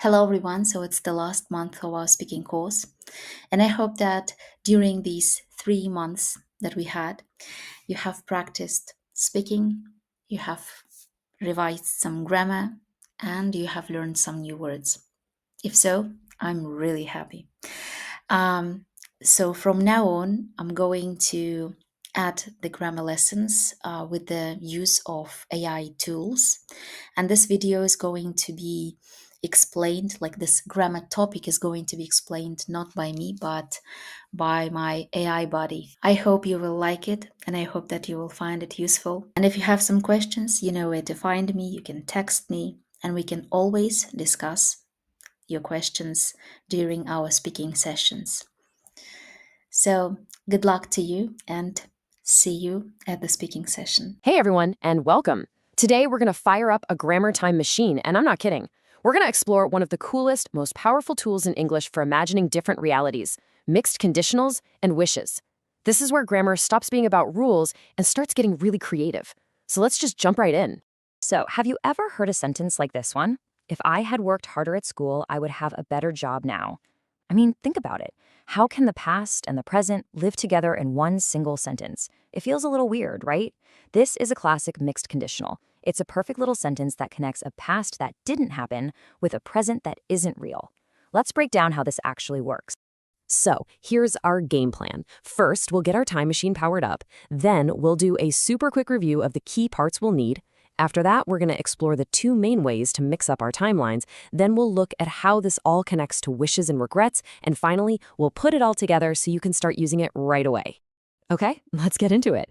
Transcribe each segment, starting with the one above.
Hello, everyone. So it's the last month of our speaking course. And I hope that during these 3 months that we had, you have practiced speaking, you have revised some grammar, and you have learned some new words. If so, I'm really happy. Um, so from now on, I'm going to add the grammar lessons with the use of AI tools. And this video is going to be explained, like this grammar topic is going to be explained not by me, but by my AI buddy. I hope you will like it and I hope that you will find it useful. And if you have some questions, you know where to find me. You can text me and we can always discuss your questions during our speaking sessions. So, good luck to you and see you at the speaking session. Hey everyone, and welcome. Today we're going to fire up a grammar time machine, and I'm not kidding. We're going to explore one of the coolest, most powerful tools in English for imagining different realities, mixed conditionals and wishes. This is where grammar stops being about rules and starts getting really creative. So let's just jump right in. So, have you ever heard a sentence like this one? If I had worked harder at school, I would have a better job now. I mean, think about it. How can the past and the present live together in one single sentence? It feels a little weird, right? This is a classic mixed conditional. It's a perfect little sentence that connects a past that didn't happen with a present that isn't real. Let's break down how this actually works. So here's our game plan. First, we'll get our time machine powered up. Then we'll do a super quick review of the key parts we'll need. After that, we're going to explore the two main ways to mix up our timelines. Then we'll look at how this all connects to wishes and regrets. And finally, we'll put it all together so you can start using it right away. Okay, let's get into it.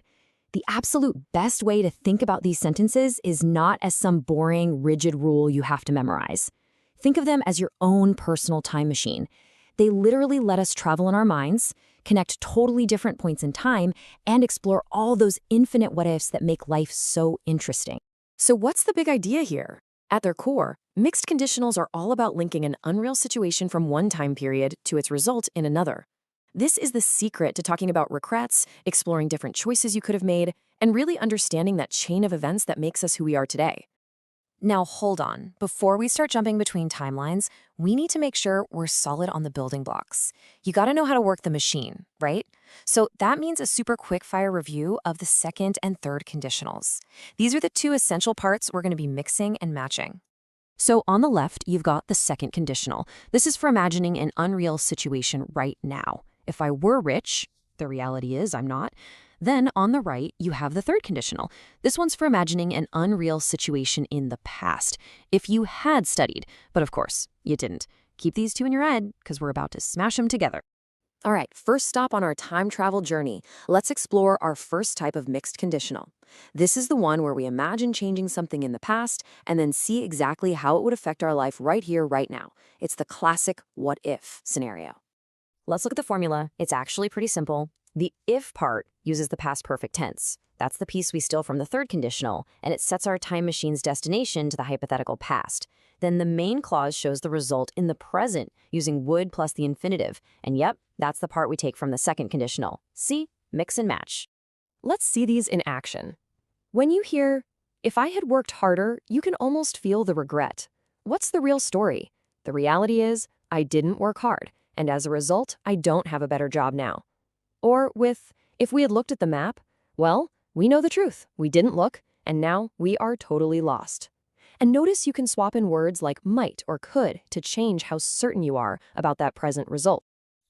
The absolute best way to think about these sentences is not as some boring, rigid rule you have to memorize. Think of them as your own personal time machine. They literally let us travel in our minds, connect totally different points in time, and explore all those infinite what-ifs that make life so interesting. So what's the big idea here? At their core, mixed conditionals are all about linking an unreal situation from one time period to its result in another. This is the secret to talking about regrets, exploring different choices you could have made, and really understanding that chain of events that makes us who we are today. Now hold on. Before we start jumping between timelines, we need to make sure we're solid on the building blocks. You gotta know how to work the machine, right? So that means a super quick fire review of the second and third conditionals. These are the two essential parts we're gonna be mixing and matching. So on the left, you've got the second conditional. This is for imagining an unreal situation right now. If I were rich, the reality is I'm not. Then on the right, you have the third conditional. This one's for imagining an unreal situation in the past. If you had studied, but of course, you didn't. Keep these two in your head, because we're about to smash them together. All right, first stop on our time travel journey. Let's explore our first type of mixed conditional. This is the one where we imagine changing something in the past and then see exactly how it would affect our life right here, right now. It's the classic what if scenario. Let's look at the formula. It's actually pretty simple. The if part uses the past perfect tense. That's the piece we steal from the third conditional, and it sets our time machine's destination to the hypothetical past. Then the main clause shows the result in the present using would plus the infinitive. And yep, that's the part we take from the second conditional. See? Mix and match. Let's see these in action. When you hear, if I had worked harder, you can almost feel the regret. What's the real story? The reality is, I didn't work hard, and as a result, I don't have a better job now. Or with, if we had looked at the map, well, we know the truth. We didn't look, and now we are totally lost. And notice you can swap in words like might or could to change how certain you are about that present result.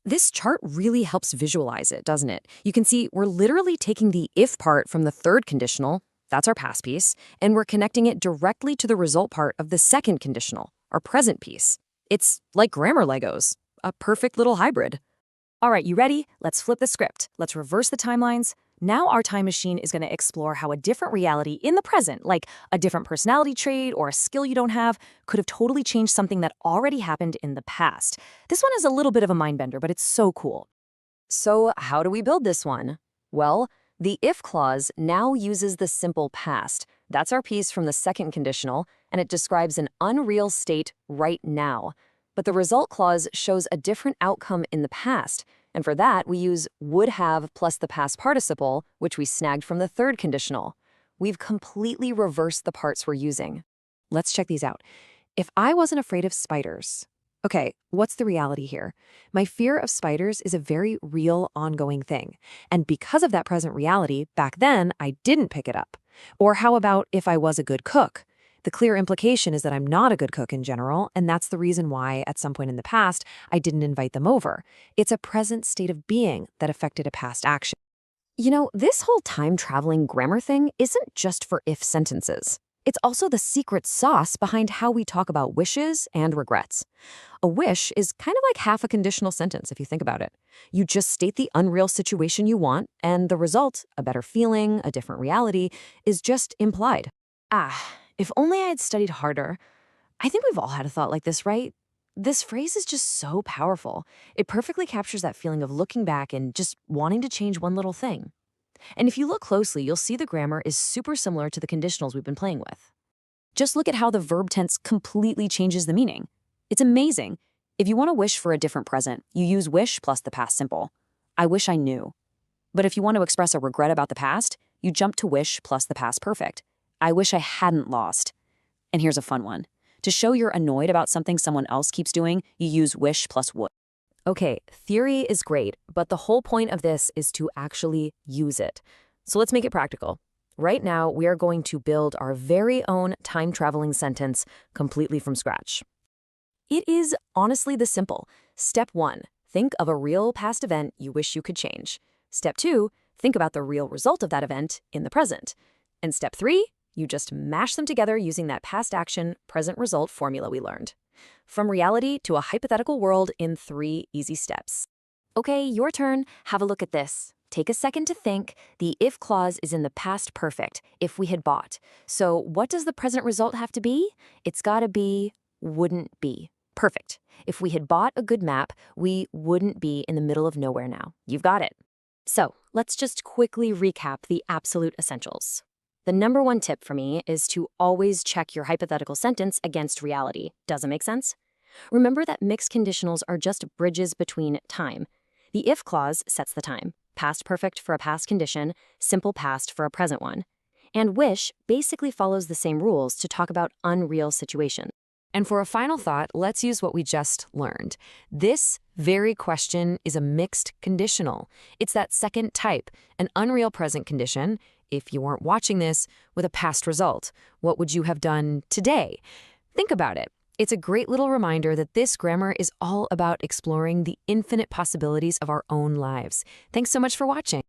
This chart really helps visualize it, doesn't it? You can see we're literally taking the if part from the third conditional, that's our past piece, and we're connecting it directly to the result part of the second conditional, our present piece. It's like grammar Legos, a perfect little hybrid. All right, you ready? Let's flip the script. Let's reverse the timelines. Now our time machine is going to explore how a different reality in the present, like a different personality trait or a skill you don't have, could have totally changed something that already happened in the past. This one is a little bit of a mind bender, but it's so cool. So how do we build this one? Well, the if clause now uses the simple past. That's our piece from the second conditional, and it describes an unreal state right now. But the result clause shows a different outcome in the past, and for that we use would have plus the past participle, which we snagged from the third conditional. We've completely reversed the parts we're using. Let's check these out. If I wasn't afraid of spiders. Okay, what's the reality here? My fear of spiders is a very real, ongoing thing. And because of that present reality, back then, I didn't pick it up. Or how about if I was a good cook? The clear implication is that I'm not a good cook in general, and that's the reason why, at some point in the past, I didn't invite them over. It's a present state of being that affected a past action. You know, this whole time-traveling grammar thing isn't just for if sentences. It's also the secret sauce behind how we talk about wishes and regrets. A wish is kind of like half a conditional sentence if you think about it. You just state the unreal situation you want, and the result, a better feeling, a different reality, is just implied. If only I had studied harder. I think we've all had a thought like this, right? This phrase is just so powerful. It perfectly captures that feeling of looking back and just wanting to change one little thing. And if you look closely, you'll see the grammar is super similar to the conditionals we've been playing with. Just look at how the verb tense completely changes the meaning. It's amazing. If you want to wish for a different present, you use wish plus the past simple. I wish I knew. But if you want to express a regret about the past, you jump to wish plus the past perfect. I wish I hadn't lost. And here's a fun one. To show you're annoyed about something someone else keeps doing, you use wish plus would. Okay, theory is great, but the whole point of this is to actually use it. So let's make it practical. Right now, we are going to build our very own time-traveling sentence completely from scratch. It is honestly this simple. Step 1, think of a real past event you wish you could change. Step 2, think about the real result of that event in the present. And step 3, you just mash them together using that past action, present result formula we learned. From reality to a hypothetical world in 3 easy steps. Okay, your turn. Have a look at this. Take a second to think. The if clause is in the past perfect, if we had bought. So what does the present result have to be? It's gotta be wouldn't be. Perfect. If we had bought a good map, we wouldn't be in the middle of nowhere now. You've got it. So let's just quickly recap the absolute essentials. The number 1 tip for me is to always check your hypothetical sentence against reality. Does it make sense? Remember that mixed conditionals are just bridges between time. The if clause sets the time, past perfect for a past condition, simple past for a present one. And wish basically follows the same rules to talk about unreal situations. And for a final thought, let's use what we just learned. This very question is a mixed conditional. It's that second type, an unreal present condition. If you weren't watching this, with a past result, what would you have done today? Think about it. It's a great little reminder that this grammar is all about exploring the infinite possibilities of our own lives. Thanks so much for watching.